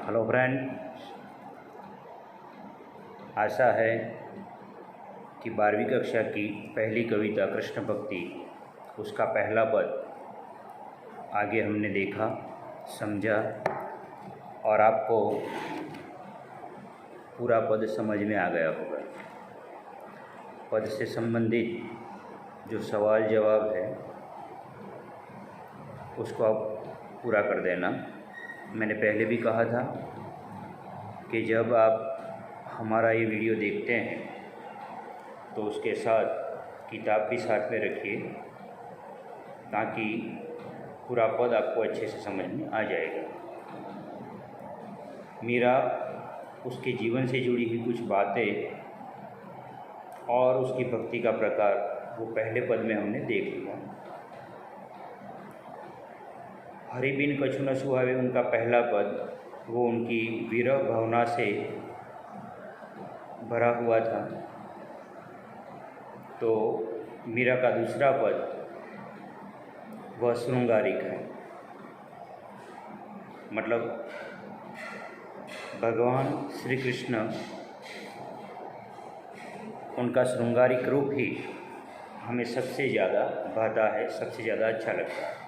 Hello friend, आशा है कि 12वीं कक्षा की पहली कविता कृष्ण भक्ति उसका पहला पद आगे हमने देखा, समझा और आपको पूरा पद समझ में आ गया होगा। पद से संबंधित जो सवाल जवाब है उसको आप पूरा कर देना। मैंने पहले भी कहा था कि जब आप हमारा ये वीडियो देखते हैं तो उसके साथ किताब भी साथ में रखिए ताकि पूरा पद आपको अच्छे से समझ में आ जाएगा। मीरा उसके जीवन से जुड़ी हुई कुछ बातें और उसकी भक्ति का प्रकार वो पहले पद में हमने देख लिया। हरि बिन कछु न सुहावे उनका पहला पद वो उनकी विरह भावना से भरा हुआ था। तो मीरा का दूसरा पद वह श्रृंगारिक है, मतलब भगवान श्री कृष्ण उनका श्रृंगारिक रूप ही हमें सबसे ज़्यादा भाता है, सबसे ज़्यादा अच्छा लगता है।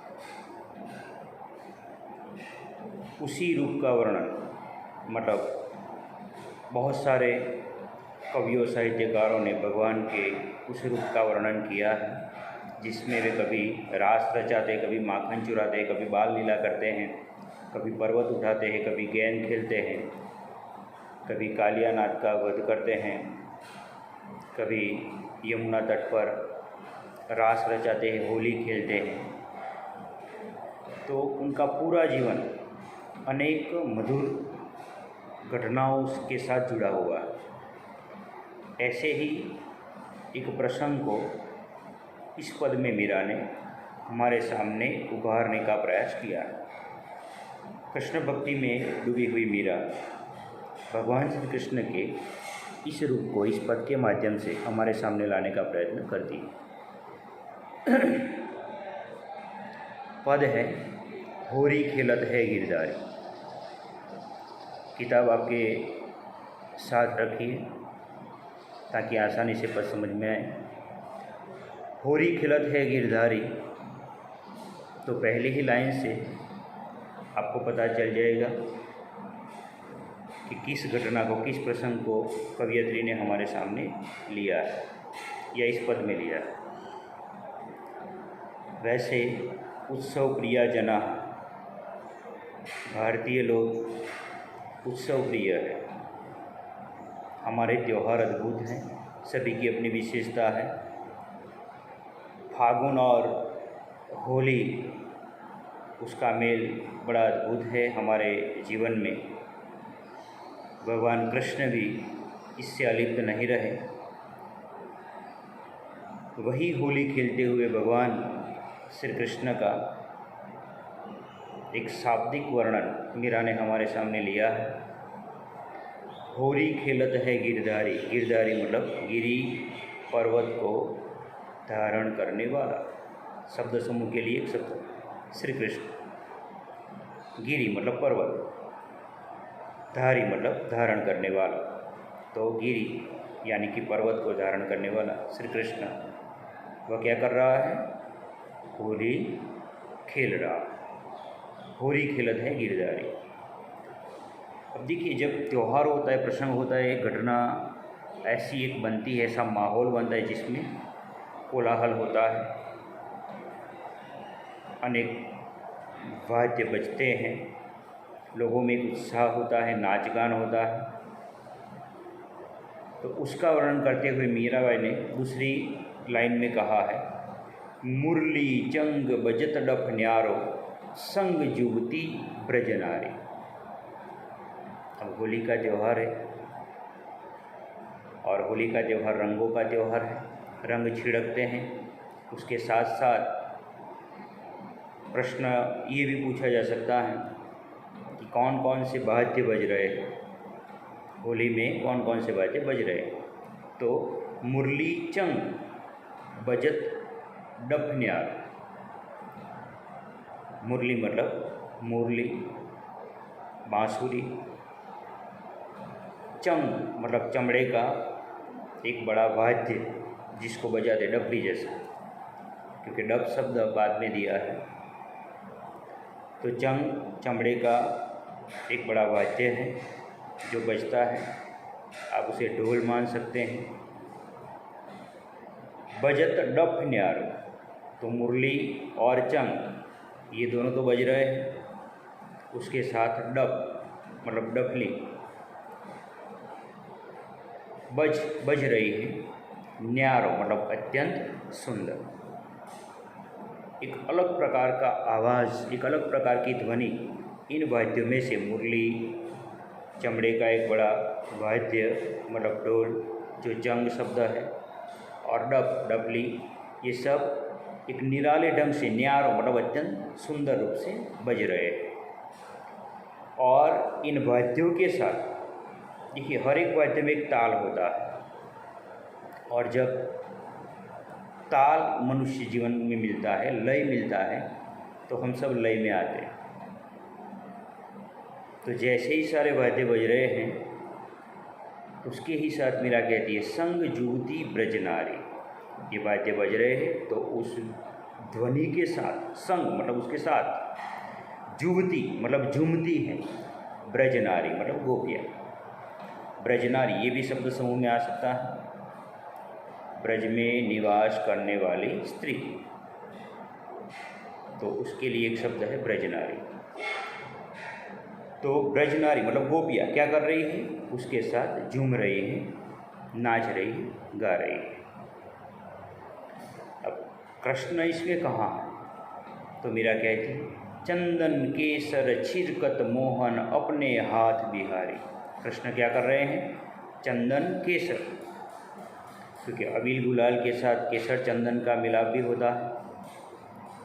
उसी रूप का वर्णन मतलब बहुत सारे कवियों साहित्यकारों ने भगवान के उस रूप का वर्णन किया है जिसमें वे कभी रास रचाते, कभी माखन चुराते, कभी बाल लीला करते हैं, कभी पर्वत उठाते हैं, कभी गेंद खेलते हैं, कभी कालिया नाग का वध करते हैं, कभी यमुना तट पर रास रचाते हैं, होली खेलते हैं। तो उनका पूरा जीवन अनेक मधुर घटनाओं के साथ जुड़ा हुआ है। ऐसे ही एक प्रसंग को इस पद में मीरा ने हमारे सामने उभारने का प्रयास किया है। कृष्ण भक्ति में डूबी हुई मीरा भगवान श्री कृष्ण के इस रूप को इस पद के माध्यम से हमारे सामने लाने का प्रयत्न करती है। पद है होरी खेलत है गिरधारी। किताब आपके साथ रखिए ताकि आसानी से पद समझ में आए। होरी खिलत है गिरधारी, तो पहली ही लाइन से आपको पता चल जाएगा कि किस घटना को, किस प्रसंग को कवियत्री ने हमारे सामने लिया है या इस पद में लिया है। वैसे उत्सव प्रिया जना, भारतीय लोग उत्सव प्रिय है। हमारे त्यौहार अद्भुत हैं, सभी की अपनी विशेषता है। फागुन और होली उसका मेल बड़ा अद्भुत है हमारे जीवन में। भगवान कृष्ण भी इससे अलिप्त नहीं रहे। वही होली खेलते हुए भगवान श्री कृष्ण का एक शाब्दिक वर्णन मीरा ने हमारे सामने लिया है। होरी खेलत है गिरधारी। गिरधारी मतलब गिरी पर्वत को धारण करने वाला। शब्द समूह के लिए एक शब्द श्री कृष्ण। गिरी मतलब पर्वत, धारी मतलब धारण करने वाला। तो गिरी यानी कि पर्वत को धारण करने वाला श्री कृष्ण वह क्या कर रहा है? होली खेल रहा। होरी खेलत है गिरधारी। अब देखिए, जब त्यौहार होता है, प्रसंग होता है, एक घटना ऐसी एक बनती है, ऐसा माहौल बनता है जिसमें कोलाहल होता है, अनेक वाद्य बजते हैं, लोगों में एक उत्साह होता है, नाच गान होता है। तो उसका वर्णन करते हुए मीराबाई ने दूसरी लाइन में कहा है, मुरली चंग बजत डफ न्यारो संग जुगती ब्रज नारी। अब होली का त्यौहार है और होली का त्यौहार रंगों का त्यौहार है। रंग छिड़कते हैं। उसके साथ साथ प्रश्न ये भी पूछा जा सकता है कि कौन कौन से वाद्य बज रहे हैं होली में, कौन कौन से वाद्य बज रहे हैं। तो मुरली चंग बजत डफन्यार। मुरली मतलब मुरली, बांसुरी, चंग मतलब चमड़े का एक बड़ा वाद्य जिसको बजाते डफली जैसा, क्योंकि डफ शब्द बाद में दिया है। तो चंग चमड़े का एक बड़ा वाद्य है जो बजता है, आप उसे ढोल मान सकते हैं। बजत डफ न्यारो, तो मुरली और चंग ये दोनों तो बज रहे हैं, उसके साथ डफ मतलब डफली बज रही है। न्यारो मतलब अत्यंत सुंदर, एक अलग प्रकार का आवाज़, एक अलग प्रकार की ध्वनि इन वाद्यों में से मुरली, चमड़े का एक बड़ा वाद्य मतलब ढोल जो जंग शब्द है, और डफली, ये सब एक निराले ढंग से न्यारो मतलब अत्यंत सुंदर रूप से बज रहे हैं। और इन वाद्यों के साथ देखिए हर एक वाद्य में एक ताल होता है, और जब ताल मनुष्य जीवन में मिलता है, लय मिलता है, तो हम सब लय में आते हैं। तो जैसे ही सारे वाद्य बज रहे हैं, उसके ही साथ मीरा कहती है संग जुवती ब्रजनारी, ये वाद्य बज रहे हैं तो उस ध्वनि के साथ, संग मतलब उसके साथ, जुवती मतलब झूमती है, ब्रजनारी मतलब गोपियाँ। ब्रजनारी ये भी शब्द समूह में आ सकता है, ब्रज में निवास करने वाली स्त्री, तो उसके लिए एक शब्द है ब्रजनारी। तो ब्रजनारी मतलब गोपियाँ क्या कर रही है, उसके साथ झूम रही है, नाच रही है, गा रही है। अब कृष्ण इसमें कहाँ है, तो मीरा कहती है चंदन केसर छिरकत मोहन अपने हाथ बिहारी। कृष्ण क्या कर रहे हैं, चंदन केसर, क्योंकि अबील गुलाल के साथ केसर चंदन का मिलाप भी होता है।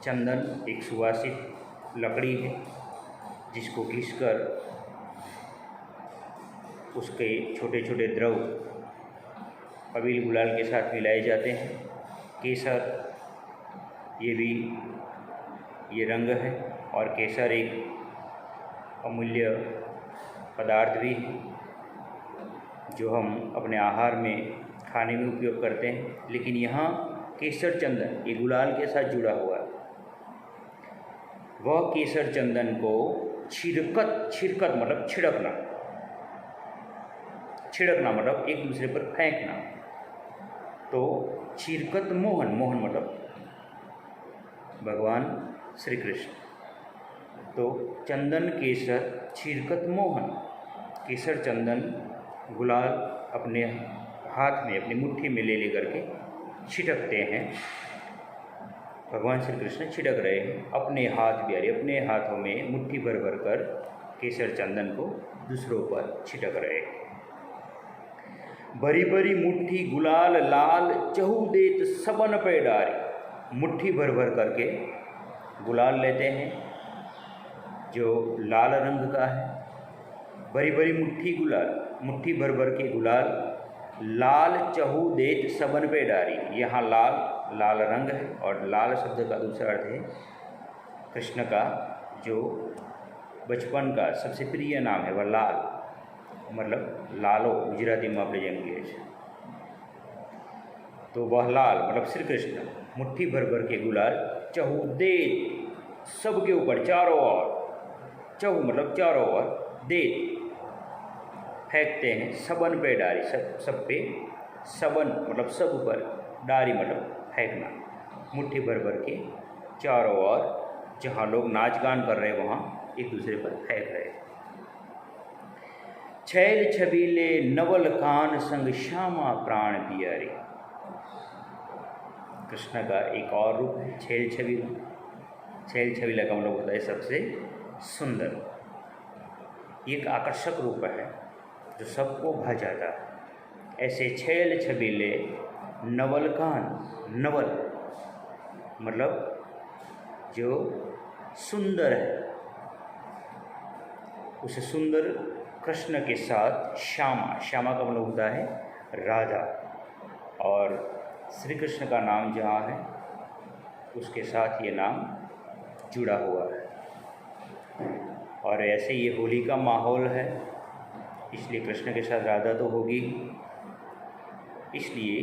चंदन एक सुवासित लकड़ी है जिसको घिसकर उसके छोटे छोटे द्रव अबील गुलाल के साथ मिलाए जाते हैं। केसर ये भी ये रंग है, और केसर एक अमूल्य पदार्थ भी है जो हम अपने आहार में खाने में उपयोग करते हैं। लेकिन यहाँ केसर चंदन ये गुलाल के साथ जुड़ा हुआ है। वह केसर चंदन को छिड़कत मतलब छिड़कना, छिड़कना मतलब एक दूसरे पर फेंकना। तो छिड़कत मोहन, मोहन मतलब भगवान श्री कृष्ण। तो चंदन केसर छिड़कत मोहन, केसर चंदन गुलाल अपने हाथ में अपनी मुट्ठी में ले करके छिटकते हैं। भगवान श्री कृष्ण छिटक रहे हैं, अपने हाथ बिहारी, अपने हाथों में मुट्ठी भर भर कर केसर चंदन को दूसरों पर छिटक रहे हैं। भरी भरी मुट्ठी गुलाल लाल चहु देत सबन पे डारी, मुट्ठी भर भर करके गुलाल लेते हैं जो लाल रंग का है। भरी भरी मुट्ठी गुलाल, मुट्ठी भर भर के गुलाल, लाल चहु देत सबन पे डारी, यहाँ लाल लाल रंग है, और लाल शब्द का दूसरा अर्थ है कृष्ण का जो बचपन का सबसे प्रिय नाम है वह लाल, मतलब लालो गुजराती में આપણે જેમ કહીએ છીએ। तो वह लाल मतलब श्री कृष्ण मुट्ठी भर भर के गुलाल चहु देत सबके ऊपर, चारों ओर, चहु मतलब चारों ओर, देत फेंकते हैं, सबन पे डारी सब पे, सबन मतलब सब पर, डारी मतलब फेंकना, मुट्ठी भर भर के चारों ओर जहाँ लोग नाच गान कर रहे वहाँ एक दूसरे पर फेंक रहे। छैल छबीले नवल कान संग श्यामा प्राण पियारी, कृष्ण का एक और रूप है छैल छबीला। छैल छबीला का मतलब होता है सबसे सुंदर, एक आकर्षक रूप है जो सबको भा जाता है। ऐसे छैल छबीले नवल कान, नवल मतलब जो सुंदर है, उस सुंदर कृष्ण के साथ श्यामा, श्यामा का मतलब होता है राधा, और श्री कृष्ण का नाम जहाँ है उसके साथ ये नाम जुड़ा हुआ है। और ऐसे ये होली का माहौल है, इसलिए कृष्ण के साथ राधा तो होगी। इसलिए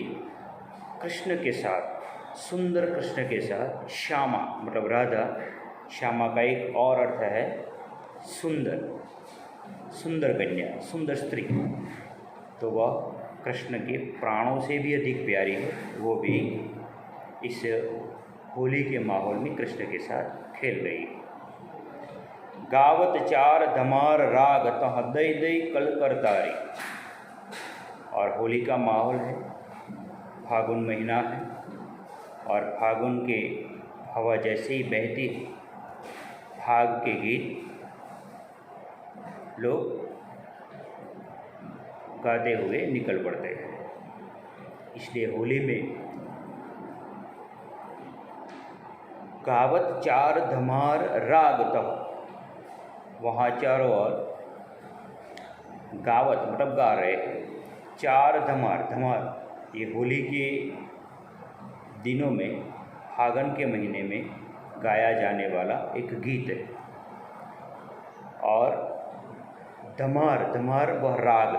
कृष्ण के साथ, सुंदर कृष्ण के साथ श्यामा मतलब राधा, श्यामा का एक और अर्थ है सुंदर, सुंदर कन्या, सुंदर स्त्री। तो वह कृष्ण के प्राणों से भी अधिक प्यारी है, वो भी इस होली के माहौल में कृष्ण के साथ खेल रही है। गावत चार धमार राग तह दई दई कल करतारी। और होली का माहौल है, फागुन महीना है, और फागुन के हवा जैसे ही बहती है, फाग के गीत लोग गाते हुए निकल पड़ते हैं। इसलिए होली में गावत चार धमार राग तह, वहाँ चारों ओर गावत मतलब गा रहे हैं, चार धमार, धमार ये होली के दिनों में, फागुन के महीने में गाया जाने वाला एक गीत है। और धमार, धमार वह राग,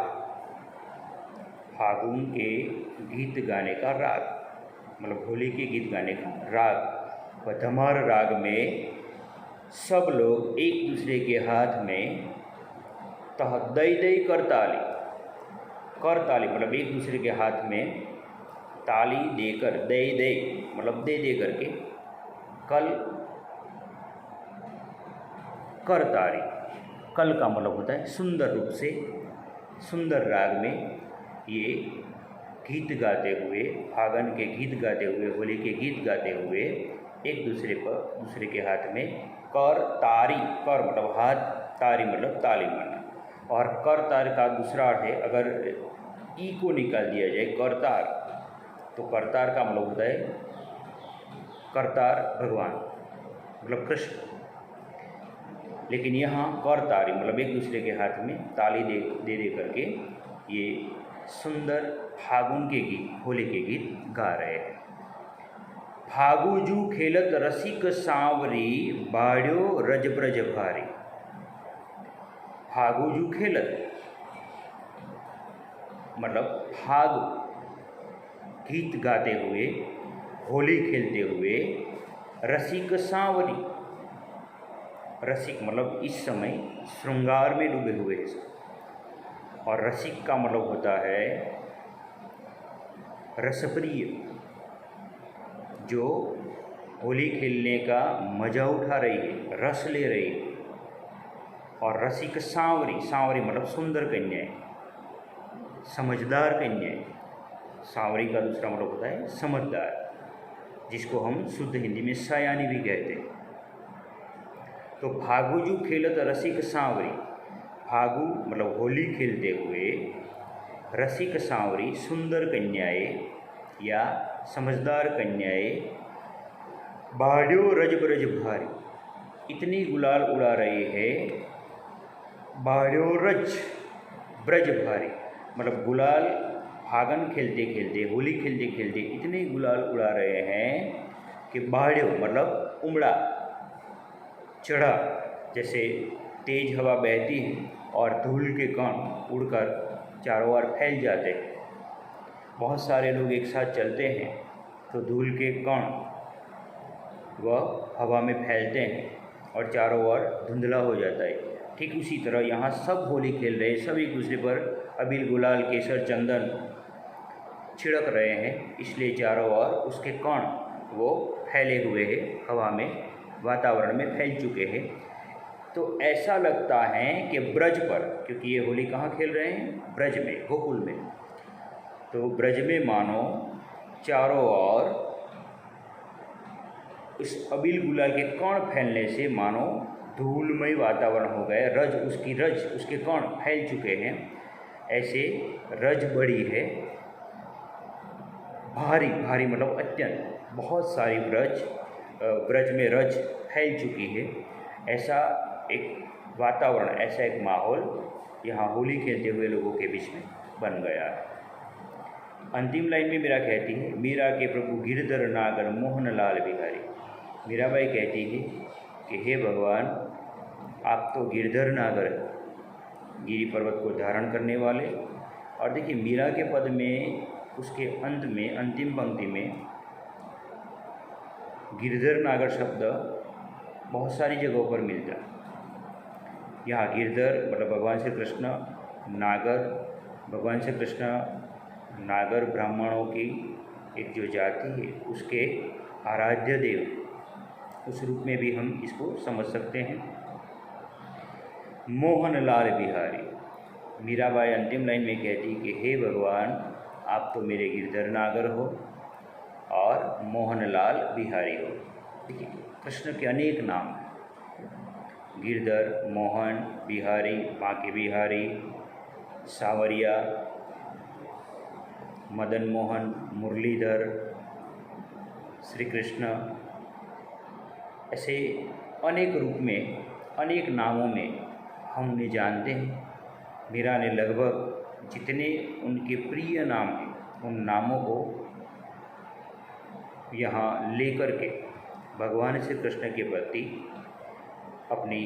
फागुन के गीत गाने का राग, मतलब होली के गीत गाने का राग। वह धमार राग में सब लोग एक दूसरे के हाथ में तह दई दई करताली, करताली मतलब एक दूसरे के हाथ में ताली देकर, दे दे मतलब दे दे करके, कल करतारी, कल का मतलब होता है सुंदर रूप से, सुंदर राग में ये गीत गाते हुए, फागुन के गीत गाते हुए, होली के गीत गाते हुए एक दूसरे पर, दूसरे के हाथ में कर तारी, कर मतलब हाथ, तारी मतलब ताली मारना। और कर तार का दूसरा अर्थ है, अगर ई को निकाल दिया जाए करतार, तो करतार का मतलब होता है करतार भगवान मतलब कृष्ण। लेकिन यहाँ करतारी मतलब एक दूसरे के हाथ में ताली दे दे करके ये सुंदर फागुन के गीत, होली के गीत गा रहे हैं। फागुजू खेलत रसिक सांवरी, बाड़्यो रजब्रज भारी। फागुजू खेलत मतलब फाग गीत गाते हुए, होली खेलते हुए, रसिक सांवरी, रसिक मतलब इस समय श्रृंगार में डूबे हुए हैं। और रसिक का मतलब होता है रसप्रिय, जो होली खेलने का मज़ा उठा रही है, रस ले रही है। और रसिक सांवरी, सांवरी मतलब सुंदर कन्याएं, समझदार कन्याएं। सांवरी का दूसरा मतलब होता है समझदार, जिसको हम शुद्ध हिंदी में सयानी भी कहते हैं। तो फागुजू खेलत रसिक सांवरी, फागु मतलब होली खेलते हुए, रसिक सांवरी सुंदर कन्याएं या समझदार कन्याएं, बाड़्यो रज ब्रज भारी, इतनी गुलाल उड़ा रहे हैं, बाड़्यो रज ब्रज भारी मतलब गुलाल, फागुन खेलते खेलते, होली खेलते खेलते इतने गुलाल उड़ा रहे हैं कि बाड़्यो मतलब उमड़ा, चढ़ा, जैसे तेज हवा बहती है और धूल के कण उड़कर चारों ओर फैल जाते हैं। बहुत सारे लोग एक साथ चलते हैं तो धूल के कण वह हवा में फैलते हैं और चारों ओर धुंधला हो जाता है। ठीक उसी तरह यहाँ सब होली खेल रहे हैं, सब एक दूसरे पर अबीर गुलाल केसर चंदन छिड़क रहे हैं, इसलिए चारों ओर उसके कण वो फैले हुए हैं, हवा में, वातावरण में फैल चुके हैं। तो ऐसा लगता है कि ब्रज पर, क्योंकि ये होली कहाँ खेल रहे हैं, ब्रज में, गोकुल में, तो ब्रज में मानो चारों ओर उस अबील गुलाल के कण फैलने से मानो धूलमय वातावरण हो गया, रज उसकी रज उसके कण फैल चुके हैं, ऐसे रज बड़ी है, भारी, भारी मतलब अत्यंत, बहुत सारी ब्रज में रज फैल चुकी है। ऐसा एक वातावरण, ऐसा एक माहौल यहाँ होली खेलते हुए लोगों के बीच में बन गया है। अंतिम लाइन में मीरा कहती है, मीरा के प्रभु गिरधर नागर मोहन लाल बिहारी। मीराबाई कहती है कि हे भगवान, आप तो गिरधर नागर है, गिरी पर्वत को धारण करने वाले। और देखिए मीरा के पद में उसके अंत में अंतिम पंक्ति में गिरधर नागर शब्द बहुत सारी जगहों पर मिलता है। यहाँ गिरधर मतलब भगवान श्री कृष्ण, नागर भगवान श्री कृष्ण नागर ब्राह्मणों की एक जो जाति है उसके आराध्य देव, उस रूप में भी हम इसको समझ सकते हैं। मोहनलाल बिहारी, मीराबाई अंतिम लाइन में कहती कि हे भगवान आप तो मेरे गिरधर नागर हो और मोहनलाल बिहारी हो। देखिए कृष्ण के अनेक नाम हैं, गिरधर, मोहन, बिहारी, बांके बिहारी, सावरिया, मदन मोहन, मुरलीधर, श्री कृष्ण, ऐसे अनेक रूप में अनेक नामों में हम उन्हें जानते हैं। मीरा ने लगभग जितने उनके प्रिय नाम हैं उन नामों को यहाँ लेकर के भगवान श्री कृष्ण के प्रति अपनी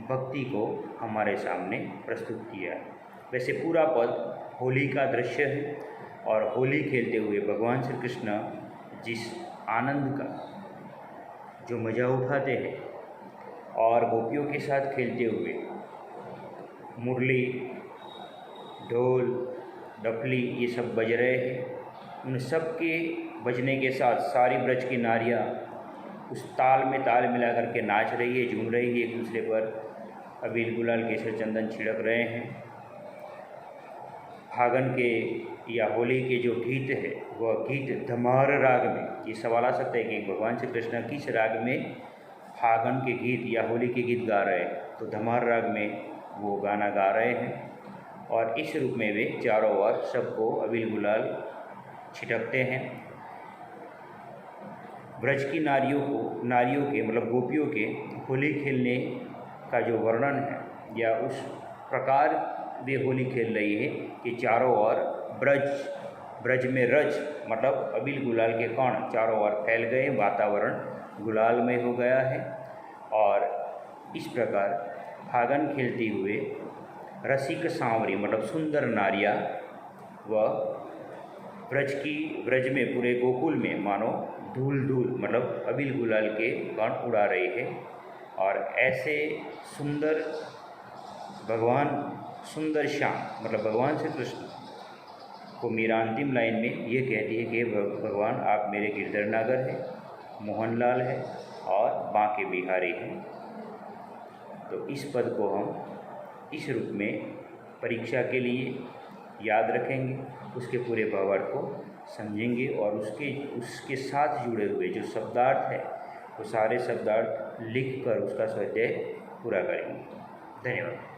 भक्ति को हमारे सामने प्रस्तुत किया है। वैसे पूरा पद होली का दृश्य है और होली खेलते हुए भगवान श्री कृष्ण जिस आनंद का जो मज़ा उठाते हैं और गोपियों के साथ खेलते हुए मुरली, ढोल, डफली ये सब बज रहे हैं, उन सब के बजने के साथ सारी ब्रज की नारियाँ उस ताल में ताल मिला करके नाच रही है, झूम रही है, एक दूसरे पर अबीर गुलाल केसर चंदन छिड़क रहे हैं। फागन के या होली के जो गीत है वह गीत धमार राग में, ये सवाल आ सकता है कि भगवान श्री कृष्ण किस राग में फागन के गीत या होली के गीत गा रहे हैं, तो धमार राग में वो गाना गा रहे हैं और इस रूप में वे चारों ओर सबको अबीर गुलाल छिटकते हैं। ब्रज की नारियों के मतलब गोपियों के होली खेलने का जो वर्णन है या उस प्रकार वे होली खेल रही है कि चारों ओर ब्रज में रज मतलब अबीर गुलाल के कण चारों ओर फैल गए, वातावरण गुलालमय हो गया है। और इस प्रकार फागन खेलते हुए रसिक सांवरी मतलब सुंदर नारियाँ व ब्रज में पूरे गोकुल में मानो धूल धूल मतलब अबीर गुलाल के कण उड़ा रही है। और ऐसे सुंदर सुंदर श्याम मतलब भगवान श्री कृष्ण को मीरा अंतिम लाइन में ये कहती है कि भगवान आप मेरे गिरधर नागर हैं, मोहनलाल है और बांके बिहारी हैं। तो इस पद को हम इस रूप में परीक्षा के लिए याद रखेंगे, उसके पूरे भावार्थ को समझेंगे और उसके साथ जुड़े हुए जो शब्दार्थ है वो सारे शब्दार्थ लिख कर उसका स्वाध्याय पूरा करेंगे। धन्यवाद।